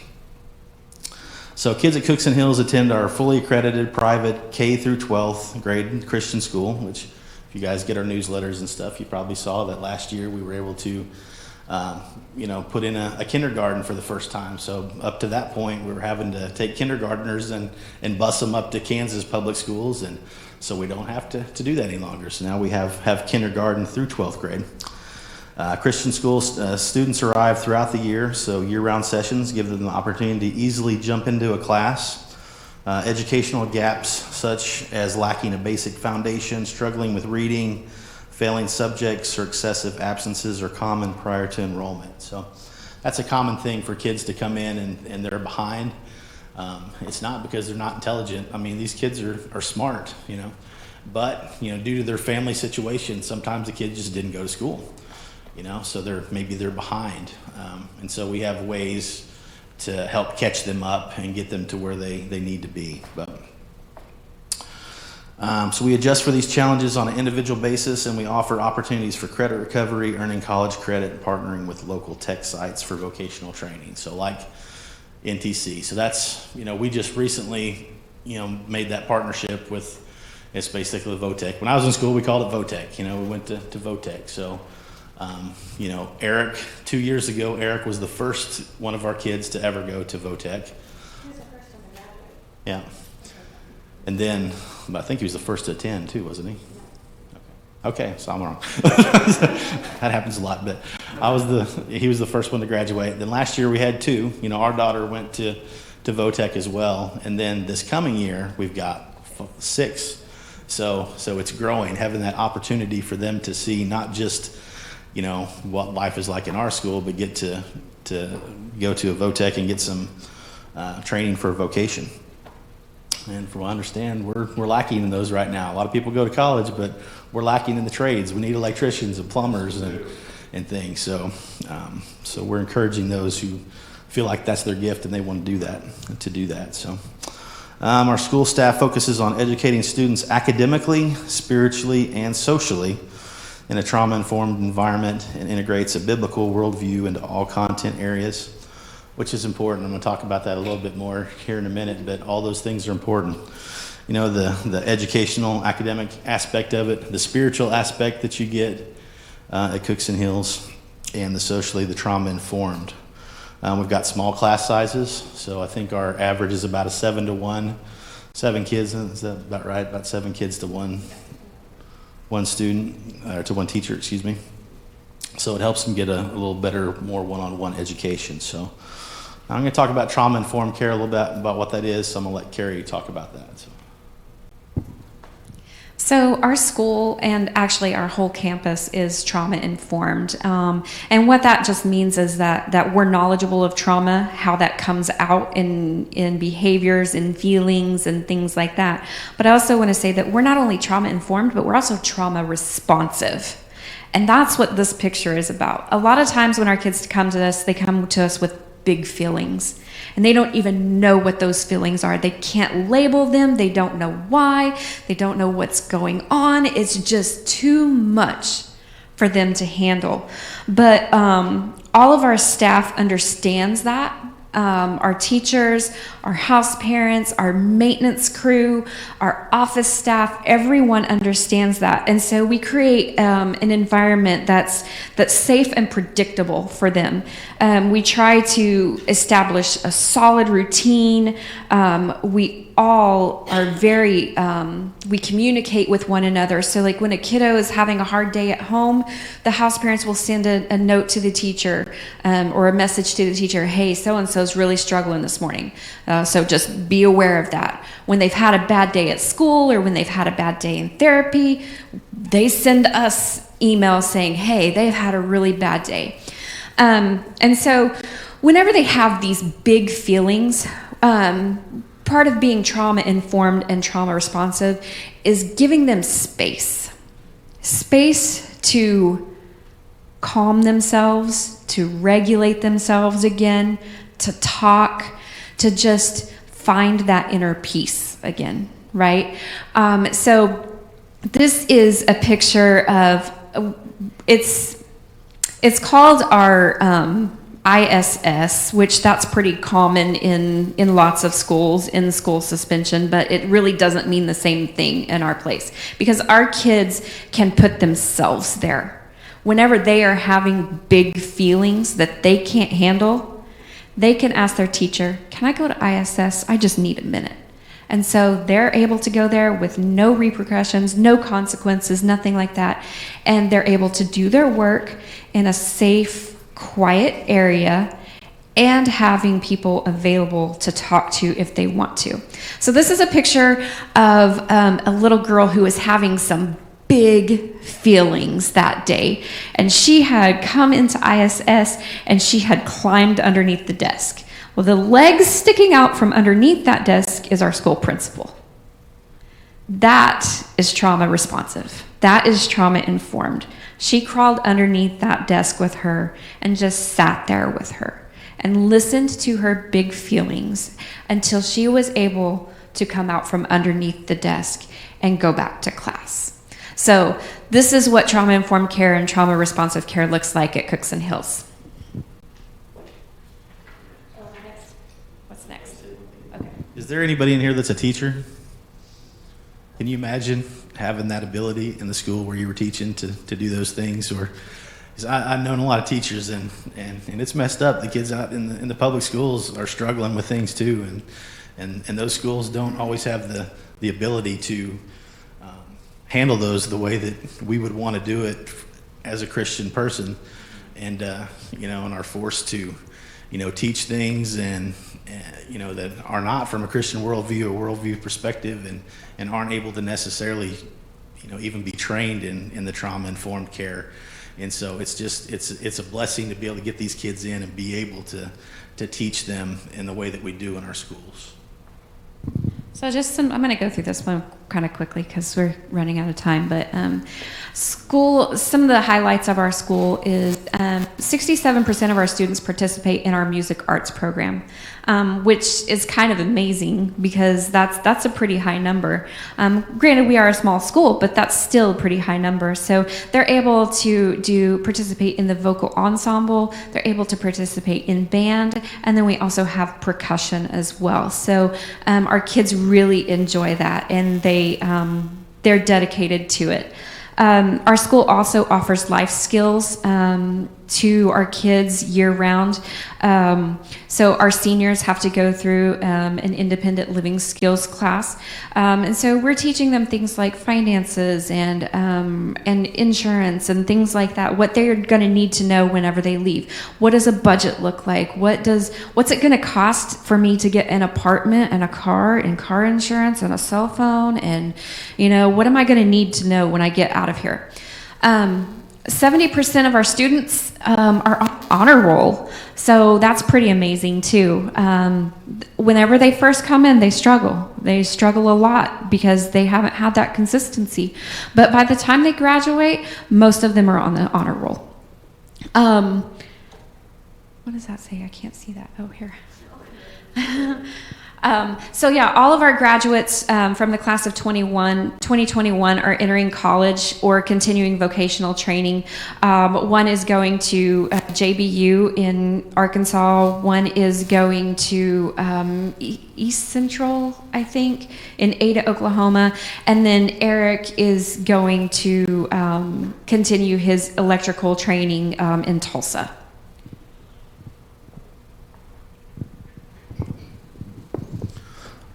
[SPEAKER 4] So kids at Cookson Hills attend our fully accredited private K through 12th grade Christian school, which if you guys get our newsletters and stuff, you probably saw that last year we were able to put in a kindergarten for the first time. So up to that point, we were having to take kindergartners and bus them up to Kansas public schools, and so we don't have to do that any longer. So now we have kindergarten through 12th grade. Christian school students arrive throughout the year, so year-round sessions give them the opportunity to easily jump into a class. Educational gaps such as lacking a basic foundation, struggling with reading, failing subjects, or excessive absences are common prior to enrollment. So that's a common thing for kids to come in and they're behind. It's not because they're not intelligent. I mean, these kids are smart, but due to their family situation, sometimes the kids just didn't go to school. So they're behind. And so we have ways to help catch them up and get them to where they need to be. So we adjust for these challenges on an individual basis, and we offer opportunities for credit recovery, earning college credit, and partnering with local tech sites for vocational training. So like NTC. So that's, we just recently, made that partnership with, it's basically VOTEC. When I was in school, we called it VOTEC. We went to VOTEC. So Eric, 2 years ago, Eric was the first one of our kids to ever go to VOTEC.
[SPEAKER 5] He was the first one to graduate.
[SPEAKER 4] Yeah. And then, but I think he was the first to attend too, wasn't he? Okay, so I'm wrong. That happens a lot, but he was the first one to graduate. Then last year we had two. Our daughter went to VOTEC as well. And then this coming year, we've got 6. So it's growing, having that opportunity for them to see not just what life is like in our school, but get to to go to a VOTEC and get some training for a vocation. And from what I understand, we're lacking in those right now. A lot of people go to college, but we're lacking in the trades. We need electricians and plumbers and things. So we're encouraging those who feel like that's their gift and they want to do that. So our school staff focuses on educating students academically, spiritually, and socially in a trauma-informed environment, and integrates a biblical worldview into all content areas, which is important. I'm going to talk about that a little bit more here in a minute, but all those things are important. You know, the educational, academic aspect of it, the spiritual aspect that you get at Cookson Hills, and the trauma-informed. We've got small class sizes, so I think our average is about a 7-to-1. 7 kids, is that about right? About 7 kids to one student, or to one teacher, excuse me. So it helps them get a little better, more one-on-one education. So I'm going to talk about trauma-informed care, a little bit about what that is, so I'm going to let Kerry talk about that.
[SPEAKER 5] So our school, and actually our whole campus, is trauma-informed. And what that just means is that we're knowledgeable of trauma, how that comes out in behaviors and feelings and things like that. But I also want to say that we're not only trauma-informed, but we're also trauma-responsive. And that's what this picture is about. A lot of times when our kids come to us, they come to us with big feelings. And they don't even know what those feelings are. They can't label them. They don't know why. They don't know what's going on. It's just too much for them to handle. But all of our staff understands that. Our teachers, our house parents, our maintenance crew, our office staff, everyone understands that. And so we create an environment that's safe and predictable for them. We try to establish a solid routine. We all are very, we communicate with one another. So like when a kiddo is having a hard day at home, the house parents will send a note to the teacher or a message to the teacher, hey, so-and-so's really struggling this morning. So just be aware of that. When they've had a bad day at school or when they've had a bad day in therapy, they send us emails saying, hey, they've had a really bad day. And so whenever they have these big feelings, part of being trauma-informed and trauma-responsive is giving them space to calm themselves, to regulate themselves again, to talk, to just find that inner peace again, right? So this is a picture of, it's called our ISS, which that's pretty common in lots of schools, in school suspension, but it really doesn't mean the same thing in our place because our kids can put themselves there. Whenever they are having big feelings that they can't handle, they can ask their teacher, can I go to ISS? I just need a minute. And so they're able to go there with no repercussions, no consequences, nothing like that. And they're able to do their work in a safe, quiet area and having people available to talk to if they want to. So this is a picture of a little girl who was having some big feelings that day. And she had come into ISS and she had climbed underneath the desk. Well, the legs sticking out from underneath that desk is our school principal. That is trauma responsive. That is trauma informed. She crawled underneath that desk with her and just sat there with her and listened to her big feelings until she was able to come out from underneath the desk and go back to class. So this is what trauma-informed care and trauma-responsive care looks like at Cookson Hills. What's next? Okay.
[SPEAKER 4] Is there anybody in here that's a teacher? Can you imagine having that ability in the school where you were teaching to do those things? Or, 'cause I've known a lot of teachers, and it's messed up. The kids out in the public schools are struggling with things too, and those schools don't always have the ability to handle those the way that we would want to do it as a Christian person, and and are forced to teach things and that are not from a Christian worldview or worldview perspective, and aren't able to necessarily even be trained in the trauma-informed care. And so it's a blessing to be able to get these kids in and be able to teach them in the way that we do in our schools.
[SPEAKER 5] So I'm going to go through this one kind of quickly because we're running out of time. But some of the highlights of our school is 67% of our students participate in our music arts program, which is kind of amazing because that's a pretty high number. Granted, we are a small school, but that's still a pretty high number. So they're able to participate in the vocal ensemble. They're able to participate in band, and then we also have percussion as well. So our kids really enjoy that, and they're dedicated to it. Our school also offers life skills to our kids year-round. So our seniors have to go through an independent living skills class. And so we're teaching them things like finances and insurance and things like that, what they're going to need to know whenever they leave. What does a budget look like? What's it going to cost for me to get an apartment and a car and car insurance and a cell phone? And, what am I going to need to know when I get out of here? 70% of our students are on honor roll, so that's pretty amazing too. Whenever they first come in, they struggle. They struggle a lot because they haven't had that consistency. But by the time they graduate, most of them are on the honor roll. What does that say? I can't see that. Oh, here. All of our graduates from the class of 2021 are entering college or continuing vocational training. One is going to JBU in Arkansas. One is going to East Central, I think, in Ada, Oklahoma. And then Eric is going to continue his electrical training in Tulsa.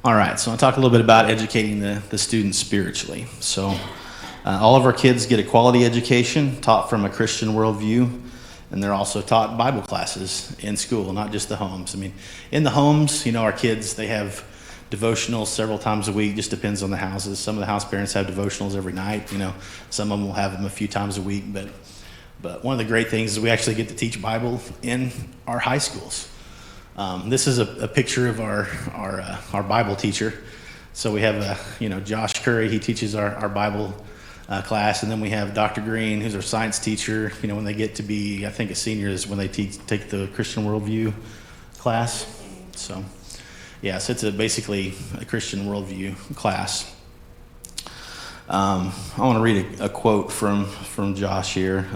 [SPEAKER 4] All right, so I'll talk a little bit about educating the students spiritually. So all of our kids get a quality education taught from a Christian worldview, and they're also taught Bible classes in school, not just the homes. I mean, in the homes, our kids, they have devotionals several times a week, just depends on the houses. Some of the house parents have devotionals every night, some of them will have them a few times a week, but one of the great things is we actually get to teach Bible in our high schools. This is a picture of our Bible teacher. So we have, Josh Curry, he teaches our Bible class, and then we have Dr. Green, who's our science teacher. When they get to be, I think a senior is when they take the Christian worldview class. So, so it's basically a Christian worldview class. I want to read a quote from Josh here.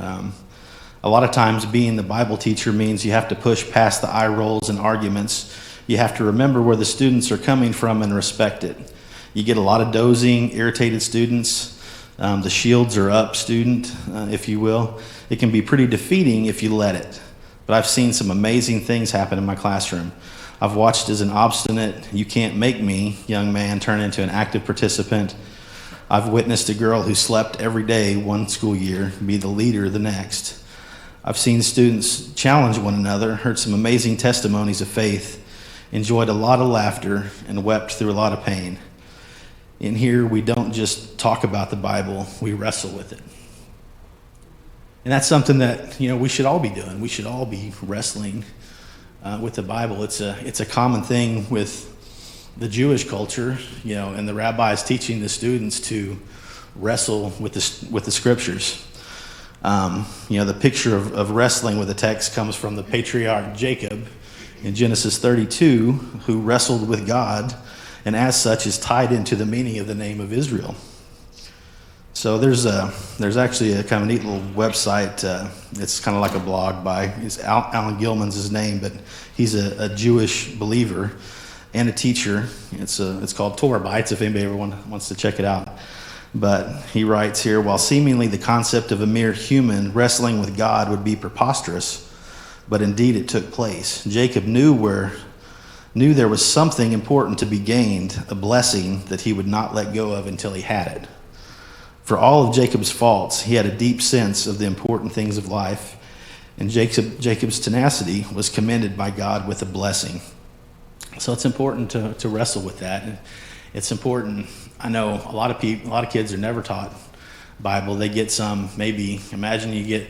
[SPEAKER 4] A lot of times being the Bible teacher means you have to push past the eye rolls and arguments. You have to remember where the students are coming from and respect it. You get a lot of dozing, irritated students. The shields are up student, if you will. It can be pretty defeating if you let it. But I've seen some amazing things happen in my classroom. I've watched as an obstinate, you can't make me young man turn into an active participant. I've witnessed a girl who slept every day one school year be the leader the next. I've seen students challenge one another, heard some amazing testimonies of faith, enjoyed a lot of laughter, and wept through a lot of pain. In here, we don't just talk about the Bible, we wrestle with it. And that's something that, we should all be doing. We should all be wrestling with the Bible. It's a common thing with the Jewish culture, and the rabbis teaching the students to wrestle with the scriptures. The picture of wrestling with the text comes from the patriarch Jacob in Genesis 32, who wrestled with God, and as such is tied into the meaning of the name of Israel. So there's actually a kind of neat little website. It's kind of like a blog by Alan Gilman's his name, but he's a Jewish believer and a teacher. It's called Torah Bites if anybody ever wants to check it out. But he writes here, while seemingly the concept of a mere human wrestling with God would be preposterous, but indeed it took place. Jacob knew there was something important to be gained, a blessing that he would not let go of until he had it. For all of Jacob's faults, he had a deep sense of the important things of life, and Jacob's tenacity was commended by God with a blessing. So it's important to wrestle with that. And it's important. I know a lot of kids are never taught Bible. They get some, maybe, imagine you get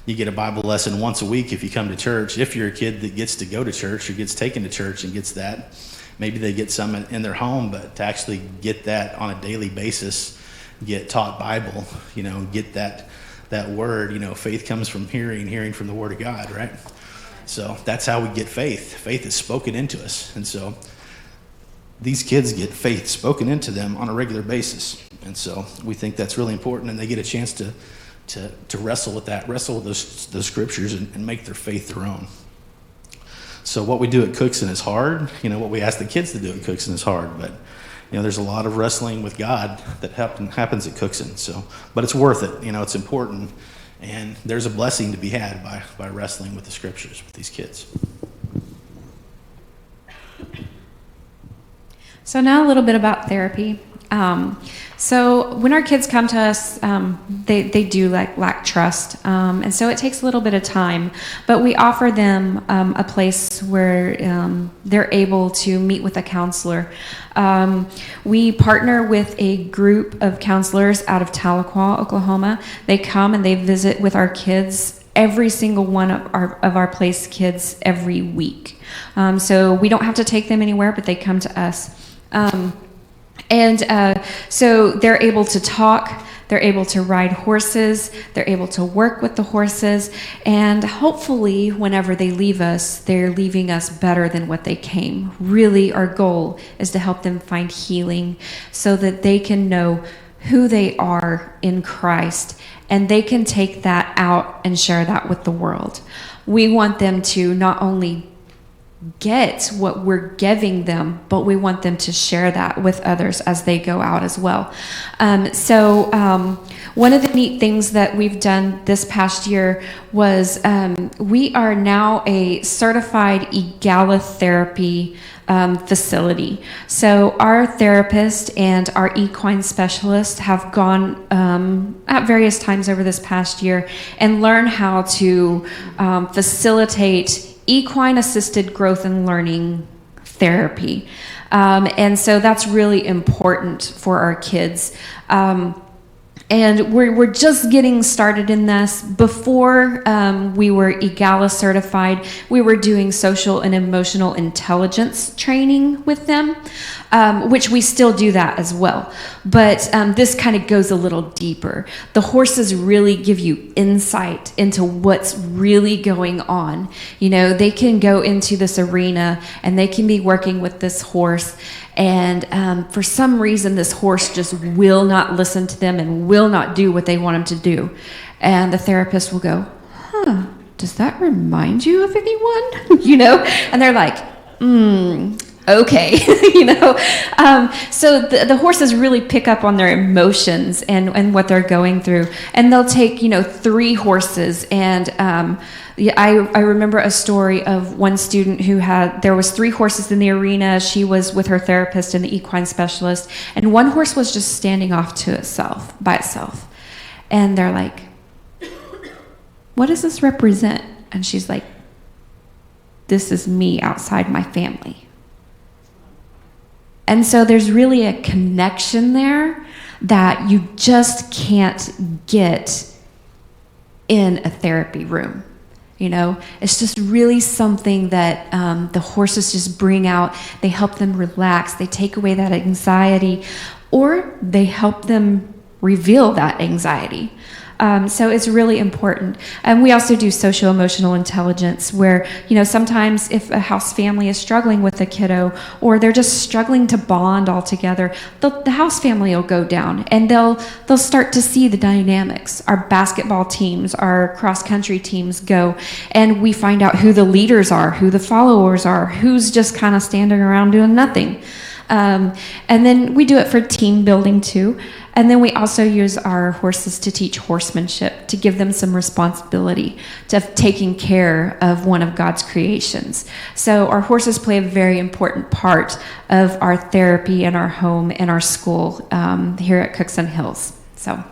[SPEAKER 4] you get a Bible lesson once a week if you come to church. If you're a kid that gets to go to church or gets taken to church and gets that, maybe they get some in their home, but to actually get that on a daily basis, get taught Bible, get that word, faith comes from hearing, hearing from the Word of God, right? So that's how we get faith. Faith is spoken into us. And so these kids get faith spoken into them on a regular basis. And so we think that's really important, and they get a chance to wrestle with that, wrestle with those scriptures and make their faith their own. So what we do at Cookson is hard. What we ask the kids to do at Cookson is hard, but there's a lot of wrestling with God that happens at Cookson. So, but it's worth it. It's important, and there's a blessing to be had by wrestling with the scriptures with these kids.
[SPEAKER 5] So now a little bit about therapy. So when our kids come to us, they do lack trust, and so it takes a little bit of time. But we offer them a place where they're able to meet with a counselor. We partner with a group of counselors out of Tahlequah, Oklahoma. They come and they visit with our kids, every single one of our place kids, every week. So we don't have to take them anywhere, but they come to us. So they're able to talk, they're able to ride horses, they're able to work with the horses, and hopefully whenever they leave us, they're leaving us better than what they came. Really, our goal is to help them find healing so that they can know who they are in Christ, and they can take that out and share that with the world. We want them to not only get what we're giving them, but we want them to share that with others as they go out as well. One of the neat things that we've done this past year was we are now a certified egalitherapy facility. So our therapist and our equine specialist have gone at various times over this past year and learned how to facilitate equine-assisted growth and learning therapy. And so that's really important for our kids. And we're just getting started in this. Before we were EGALA certified, we were doing social and emotional intelligence training with them, which we still do that as well. But this kind of goes a little deeper. The horses really give you insight into what's really going on. They can go into this arena and they can be working with this horse, and for some reason this horse just will not listen to them and will not do what they want him to do. And the therapist will go, does that remind you of anyone? And they're like, okay. So the horses really pick up on their emotions and what they're going through. And they'll take, 3 horses. And I remember a story of one student there was 3 horses in the arena. She was with her therapist and the equine specialist. And one horse was just standing off by itself. And they're like, what does this represent? And she's like, this is me outside my family. And so there's really a connection there that you just can't get in a therapy room. It's just really something that the horses just bring out. They help them relax. They take away that anxiety, or they help them reveal that anxiety. So it's really important. And we also do social emotional intelligence where, sometimes if a house family is struggling with a kiddo or they're just struggling to bond all together, the house family will go down and they'll start to see the dynamics. Our basketball teams, our cross-country teams go, and we find out who the leaders are, who the followers are, who's just kind of standing around doing nothing. And then we do it for team building too. And then we also use our horses to teach horsemanship, to give them some responsibility to taking care of one of God's creations. So our horses play a very important part of our therapy and our home and our school here at Cookson Hills. So.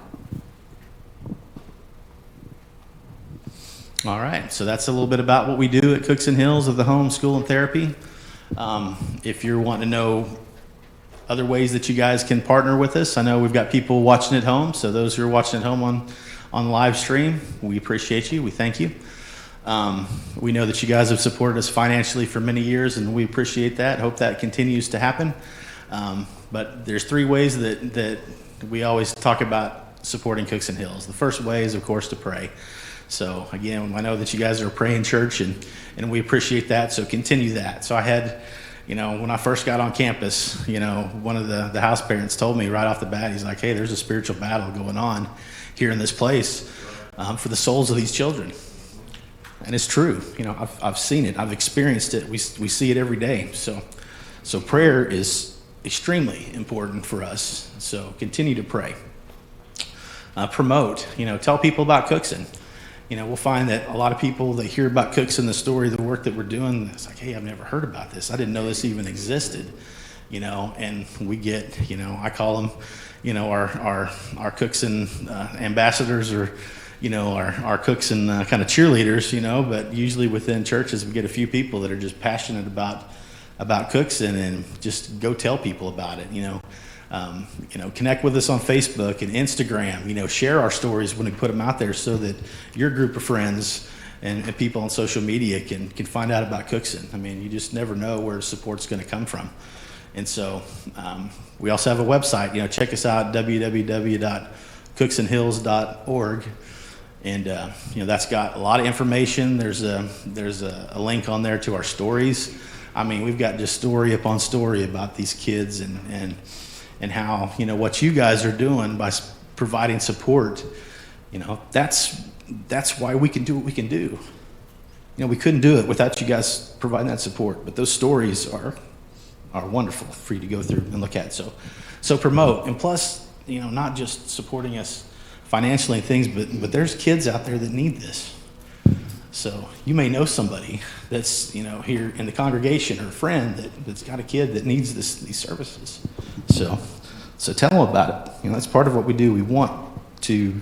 [SPEAKER 4] All right, so that's a little bit about what we do at Cookson Hills of the home, school, and therapy. If you're wanting to know other ways that you guys can partner with us, I know we've got people watching at home, so those who are watching at home on the live stream. We appreciate you. We thank you. We know that you guys have supported us financially for many years, and we appreciate that. Hope that continues to happen. But there's 3 ways that we always talk about supporting Cookson Hills. The first way is, of course, to pray. So again, I know that you guys are a praying church, and we appreciate that, so continue that. So I had, when I first got on campus, one of the house parents told me right off the bat, he's like, hey, there's a spiritual battle going on here in this place for the souls of these children. And it's true. I've seen it. I've experienced it. We see it every day. So prayer is extremely important for us. So continue to pray. Promote. Tell people about Cookson. We'll find that a lot of people that hear about Cookson, the story, the work that we're doing, it's like, hey, I've never heard about this. I didn't know this even existed. And we get, I call them, our Cookson ambassadors, or our Cookson kind of cheerleaders, but usually within churches we get a few people that are just passionate about Cookson, and just go tell people about it. Connect with us on Facebook and Instagram. Share our stories when we put them out there, so that your group of friends and people on social media can find out about Cookson. You just never know where support's going to come from. And so we also have a website. Check us out, www.cooksonhills.org. And that's got a lot of information. There's a link on there to our stories. We've got just story upon story about these kids, and how what you guys are doing by providing support. That's why we can do what we can do. We couldn't do it without you guys providing that support. But those stories are wonderful for you to go through and look at. So promote, and plus, not just supporting us financially and things, but there's kids out there that need this. So you may know somebody that's here in the congregation, or a friend that's got a kid that needs these services. So tell them about it. That's part of what we do. We want to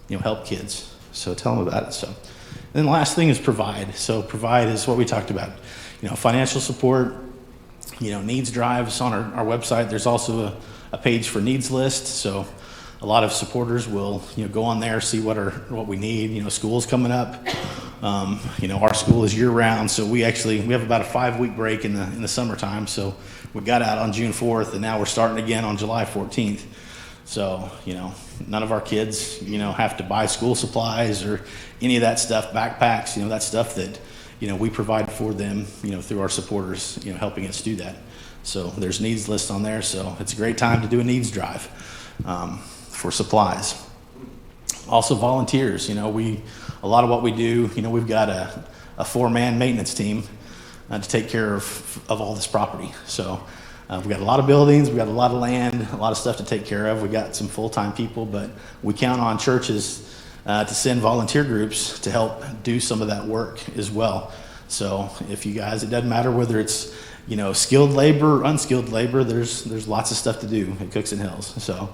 [SPEAKER 4] help kids. So tell them about it. So then the last thing is provide. So provide is what we talked about. Financial support. Needs drives on our website. There's also a page for needs list. So a lot of supporters will go on there, see what we need. School's coming up. Our school is year round, so we have about a 5-week break in the summertime. So we got out on June 4th, and now we're starting again on July 14th. So none of our kids have to buy school supplies or any of that stuff, backpacks. That stuff that we provide for them. Through our supporters helping us do that. So there's needs lists on there. So it's a great time to do a needs drive for supplies. Also volunteers. A lot of what we do, we've got a 4-man maintenance team to take care of all this property. So we've got a lot of buildings, we've got a lot of land, a lot of stuff to take care of. We got some full-time people, but we count on churches to send volunteer groups to help do some of that work as well. So if you guys, it doesn't matter whether it's skilled labor or unskilled labor, there's lots of stuff to do at Cookson Hills. So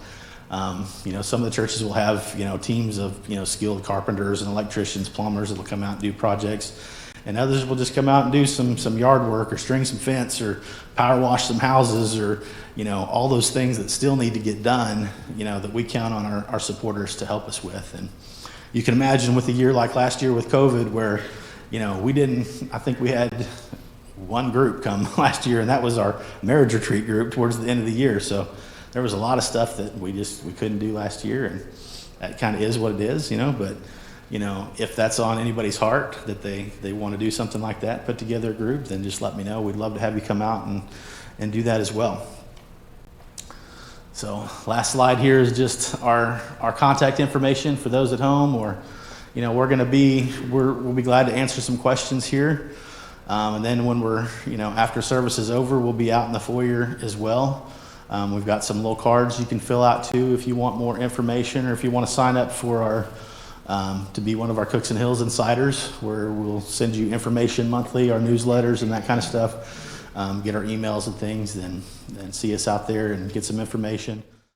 [SPEAKER 4] some of the churches will have teams of skilled carpenters and electricians, plumbers that will come out and do projects, and others will just come out and do some yard work, or string some fence, or power wash some houses, or all those things that still need to get done, that we count on our supporters to help us with. And you can imagine with a year like last year with COVID, where I think we had one group come last year, and that was our marriage retreat group towards the end of the year. So there was a lot of stuff that we couldn't do last year, and that kind of is what it is, but if that's on anybody's heart that they want to do something like that, put together a group, then just let me know. We'd love to have you come out and do that as well. So last slide here is just our contact information for those at home, or we'll be glad to answer some questions here. And then when after service is over, we'll be out in the foyer as well. We've got some little cards you can fill out too if you want more information, or if you want to sign up for to be one of our Cookson Hills Insiders, where we'll send you information monthly, our newsletters and that kind of stuff, get our emails and things, then see us out there and get some information.